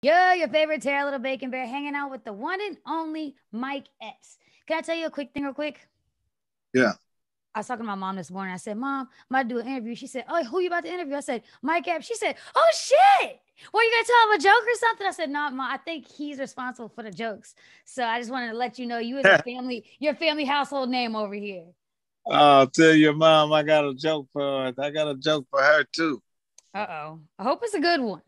Yeah, your favorite Tara Little Bacon Bear hanging out with the one and only Mike Epps. Can I tell you a quick thing, real quick? Yeah. I was talking to my mom this morning. I said, Mom, I'm about to do an interview. She said, Oh, who you about to interview? I said, Mike Epps. She said, Oh, shit. What, you going to tell him a joke or something? I said, No, Mom, I think he's responsible for the jokes. So I just wanted to let you know you as a family, your family household name over here. I'll tell your mom I got a joke for her. I got a joke for her too. Uh-oh. I hope it's a good one.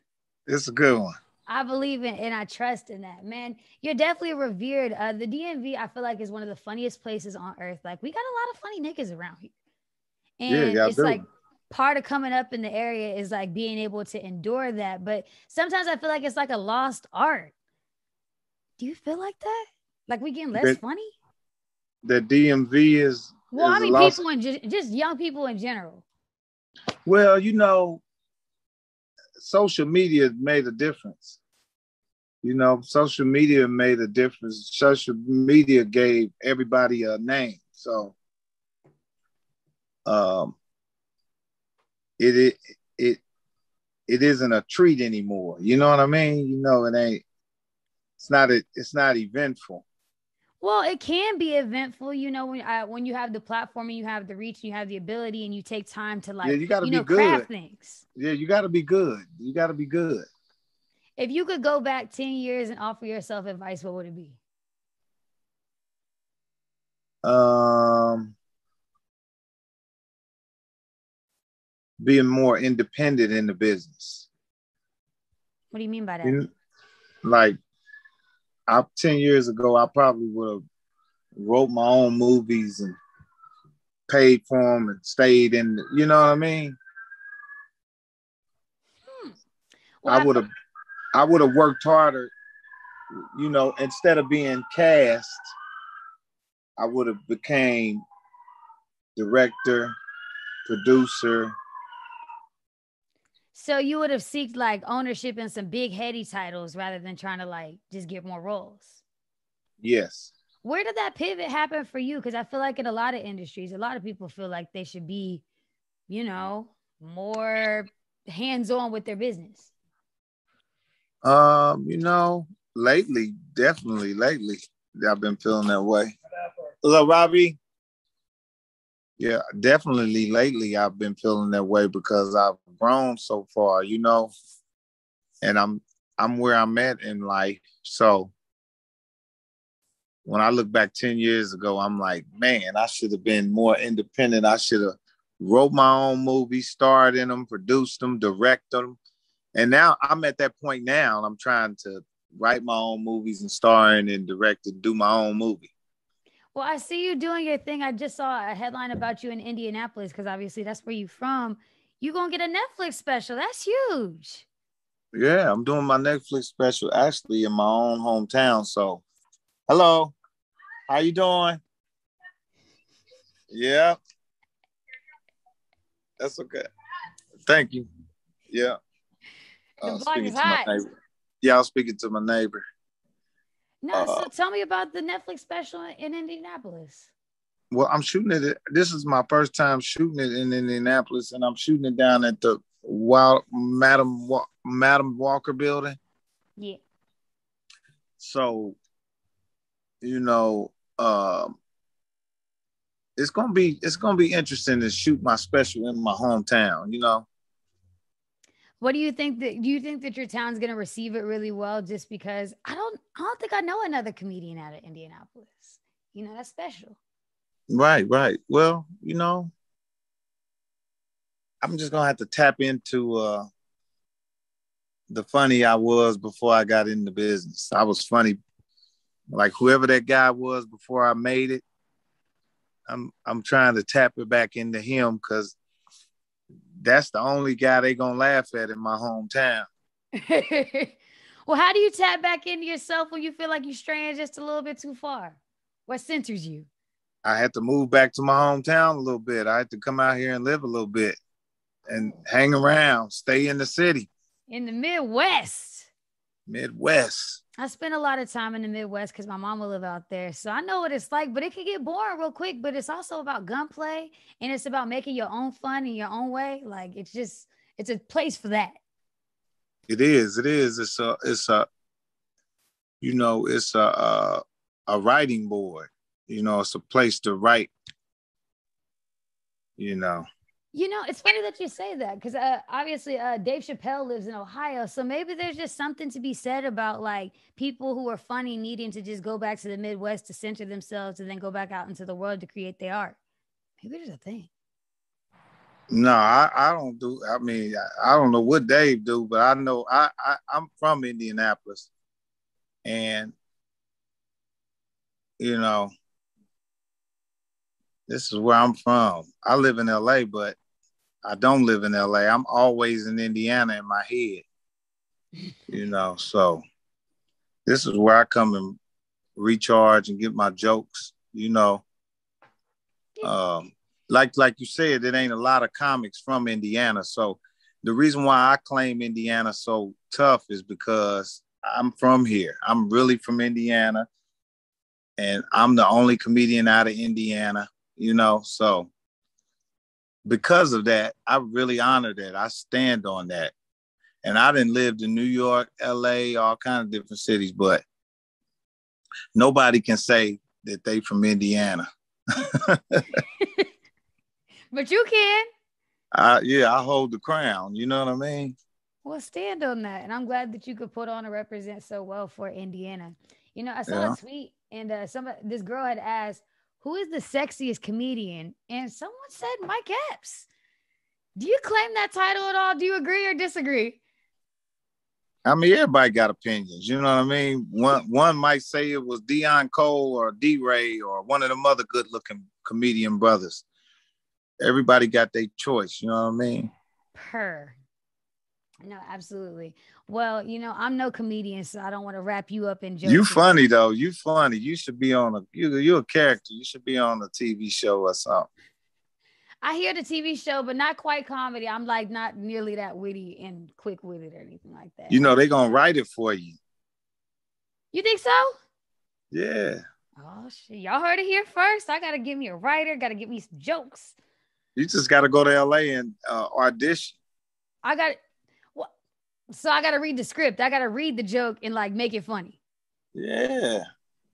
It's a good one. I believe in and I trust in that, man. You're definitely revered. The DMV, I feel like, is one of the funniest places on earth. Like, we got a lot of funny niggas around here. Yeah, And y'all it's like do. part of coming up in the area is like being able to endure that. But sometimes I feel like it's like a lost art. Do you feel like that? Like we getting less That funny? the DMV Well, I is a mean, lost. people in just young people in general. Well, social media made a difference. Social media made a difference. Social media gave everybody a name. So um, it it it it isn't a treat anymore. You know what I mean? It ain't. It's not eventful. Well, it can be eventful, when you have the platform and you have the reach and you have the ability and you take time to Yeah, like, you got to be craft good. things. Yeah, you got to be good. You got to be good. If you could go back 10 years and offer yourself advice, what would it be? Um, Being more independent in the business. What do you mean by that? You like 10 years ago, I probably would have wrote my own movies and paid for them and stayed in. You know what I mean? Hmm. Well, I I would feel have I would have worked harder. Instead of being cast, I would have became director, producer. so you would have seeked like ownership in some big heady titles rather than trying to like just get more roles. Yes. Where did that pivot happen for you? Because I feel like in a lot of industries, a lot of people feel like they should be, more hands on with their business. Um, you know, definitely lately, I've been feeling that way. Hello, Robbie. Yeah, definitely lately I've been feeling that way because I've grown so far, and I'm where I'm at in life. So when I look back 10 years ago, I'm like, man, I should have been more independent. I should have wrote my own movies, starred in them, produced them, direct them. And now I'm at that point now. I'm trying to write my own movies and star in and direct and do my own movie. Well, I see you doing your thing. I just saw a headline about you in Indianapolis because obviously that's where you from. You gonna get a Netflix special. That's huge. Yeah, I'm doing my Netflix special actually in my own hometown. So, hello, how you doing? Yeah, that's okay. Thank you. Yeah, The block speaking is to my hot. neighbor. Yeah, I was speaking to my neighbor. No, Uh, so tell me about the Netflix special in Indianapolis. well, I'm shooting it. This is my first time shooting it in Indianapolis, and I'm shooting it down at the Wild Madam Walker building. Yeah. So, you know, it's gonna be interesting to shoot my special in my hometown. What do you think that your town's gonna receive it really well just because I don't think I know another comedian out of Indianapolis. That's special. Right, right. Well, I'm just gonna have to tap into the funny I was before I got in the business. I was funny, like whoever that guy was before I made it. I'm trying to tap it back into him because that's the only guy they gonna laugh at in my hometown. Well, how do you tap back into yourself when you feel like you're straying just a little bit too far? What centers you? I had to move back to my hometown a little bit. I had to come out here and live a little bit and hang around, stay in the city, In the Midwest. Midwest. I spent a lot of time in the Midwest because my mom will live out there. So I know what it's like, but it can get boring real quick. But it's also about gunplay and it's about making your own fun in your own way. Like it's a place for that. It is. It is. It's a writing board. It's a place to write. You know. It's funny that you say that because obviously Dave Chappelle lives in Ohio, so maybe there's just something to be said about like people who are funny needing to just go back to the Midwest to center themselves and then go back out into the world to create their art. Maybe there's a thing. No, I don't do. I mean, I don't know what Dave do, but I know I'm from Indianapolis, and you know this is where I'm from. I live in LA, but I don't live in LA. I'm always in Indiana in my head. So this is where I come and recharge and get my jokes. Like you said, it ain't a lot of comics from Indiana. So the reason why I claim Indiana so tough is because I'm from here. I'm really from Indiana, and I'm the only comedian out of Indiana. So because of that, I really honor that. I stand on that. And I didn't live in New York, LA, all kinds of different cities, but nobody can say that they from Indiana. But you can. I hold the crown. You know what I mean? Well, stand on that. And I'm glad that you could put on and represent so well for Indiana. I saw a tweet and this girl had asked, who is the sexiest comedian? And someone said Mike Epps. Do you claim that title at all? Do you agree or disagree? I mean, everybody got opinions. You know what I mean? One might say it was Deion Cole or D-Ray or one of them other good-looking comedian brothers. Everybody got their choice. You know what I mean? No, absolutely. Well, I'm no comedian, so I don't want to wrap you up in jokes. You funny though. You funny. You should be on you're a character. You should be on a TV show or something. I hear the TV show, but not quite comedy. I'm like not nearly that witty and quick-witted or anything like that. They're gonna write it for you. You think so? Yeah. Oh shit. Y'all heard it here first. I gotta get me a writer, gotta get me some jokes. You just gotta go to LA and audition. So I gotta read the script. I gotta read the joke and like make it funny. Yeah.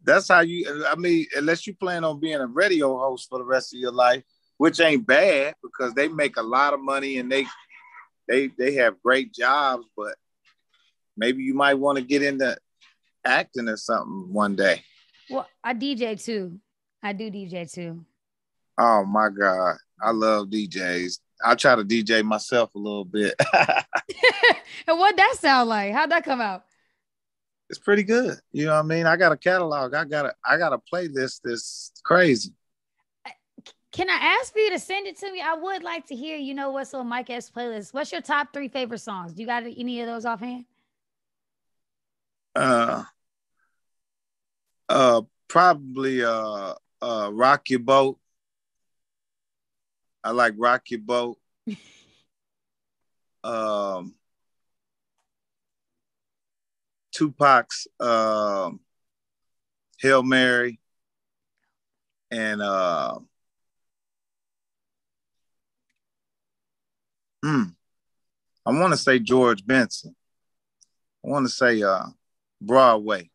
That's how unless you plan on being a radio host for the rest of your life, which ain't bad because they make a lot of money and they have great jobs, but maybe you might want to get into acting or something one day. Well, I DJ too. I do DJ too. Oh my God. I love DJs. I try to DJ myself a little bit. And what'd that sound like? How'd that come out? It's pretty good. You know what I mean? I got a catalog. I got a playlist that's crazy. Can I ask for you to send it to me? I would like to hear, what's on Mike Epps' playlist. What's your top 3 favorite songs? Do you got any of those offhand? Probably Rock Your Boat. I like Rock Your Boat. Tupac's Hail Mary, and I want to say George Benson. I want to say Broadway.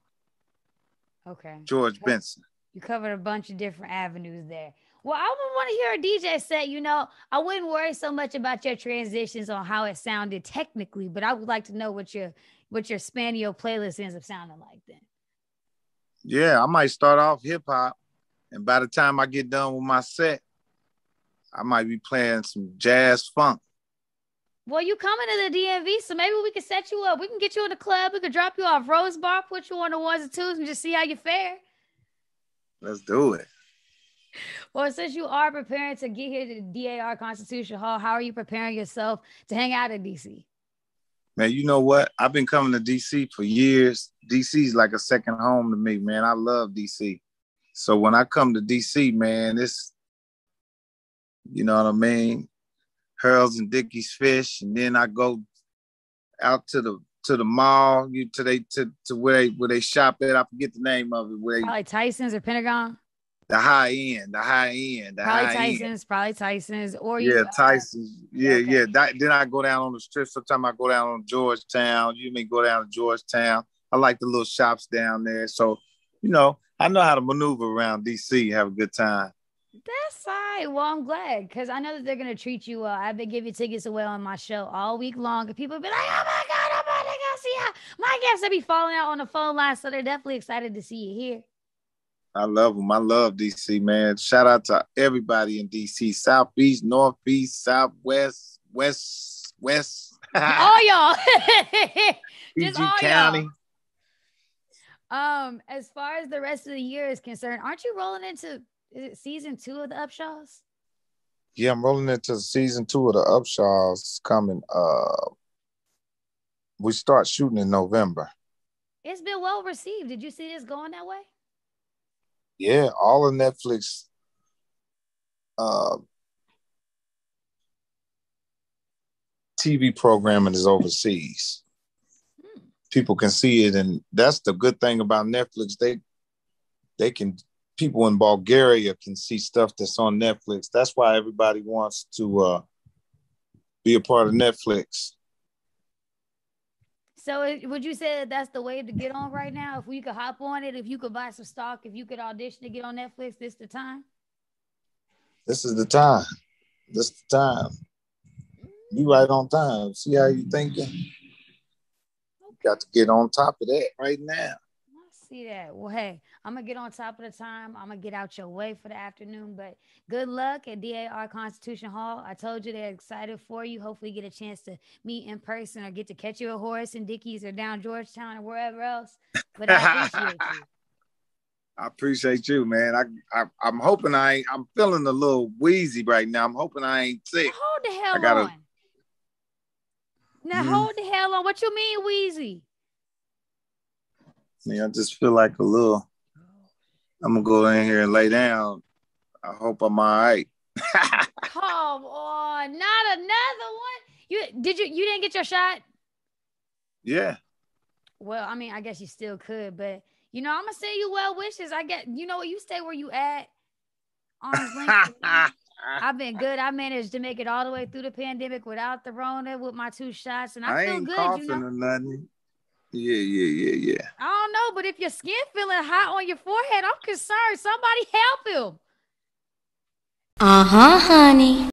Okay. George Benson. You covered a bunch of different avenues there. Well, I would want to hear a DJ set, I wouldn't worry so much about your transitions on how it sounded technically, but I would like to know what your span of your playlist ends up sounding like then. Yeah, I might start off hip hop, and by the time I get done with my set, I might be playing some jazz funk. Well, you coming to the DMV, so maybe we can set you up. We can get you in the club. We could drop you off Rose Bar, put you on the ones and twos, and just see how you fare. Let's do it. Well, since you are preparing to get here to the DAR Constitution Hall, how are you preparing yourself to hang out in DC? Man, you know what? I've been coming to DC for years. DC's like a second home to me, man. I love DC. So when I come to DC, man, it's, you know what I mean? Hurls and Dickie's Fish, and then I go out to the mall, to where they shop at. I forget the name of it. Probably Tyson's or Pentagon. The high end, the high end, the Probably high end. Probably Tyson's, or Yeah, you. Tyson's. Yeah, Okay. yeah. Then I go down on the strip. Sometimes I go down on Georgetown. You may go down to Georgetown. I like the little shops down there. So, I know how to maneuver around DC, have a good time. That's right. Well, I'm glad because I know that they're gonna treat you well. I've been giving tickets away on my show all week long, and people be like, "Oh my god, I'm about to go see how my guests will be falling out on the phone line." So they're definitely excited to see you here. I love them. I love DC, man. Shout out to everybody in DC, Southeast, Northeast, Southwest, West. All y'all, just PG all County. y'all. As far as the rest of the year is concerned, aren't you rolling into season 2 of the Upshaws? Yeah, I'm rolling into season 2 of the Upshaws coming. We start shooting in November. It's been well received. Did you see this going that way? Yeah, all of Netflix TV programming is overseas. People can see it, and that's the good thing about Netflix. They can, people in Bulgaria can see stuff that's on Netflix. That's why everybody wants to be a part of Netflix. So would you say that that's the way to get on right now? If we could hop on it, if you could buy some stock, if you could audition to get on Netflix, this the time? This is the time. This is the time. You right on time. See how you thinking? Okay. Got to get on top of that right now. I see that. Well, hey, I'm going to get on top of the time. I'm going to get out your way for the afternoon. But good luck at DAR Constitution Hall. I told you they're excited for you. Hopefully get a chance to meet in person or get to catch you at Horace and Dickey's or down Georgetown or wherever else. But I appreciate you. I appreciate you, man. I'm hoping I'm feeling a little wheezy right now. I'm hoping I ain't sick. Now hold the hell on. Now hold the hell on. What you mean, wheezy? I just feel like a little. I'm gonna go in here and lay down. I hope I'm all right. Come on, not another one. You didn't get your shot? Yeah. Well, I mean, I guess you still could, but I'm gonna send you well wishes. I get, you stay where you at. Arms length. I've been good. I managed to make it all the way through the pandemic without the Rona with my 2 shots, and I feel ain't good. Coughing or nothing. Yeah. I don't know, but if your skin feeling hot on your forehead, I'm concerned. Somebody help him. Honey.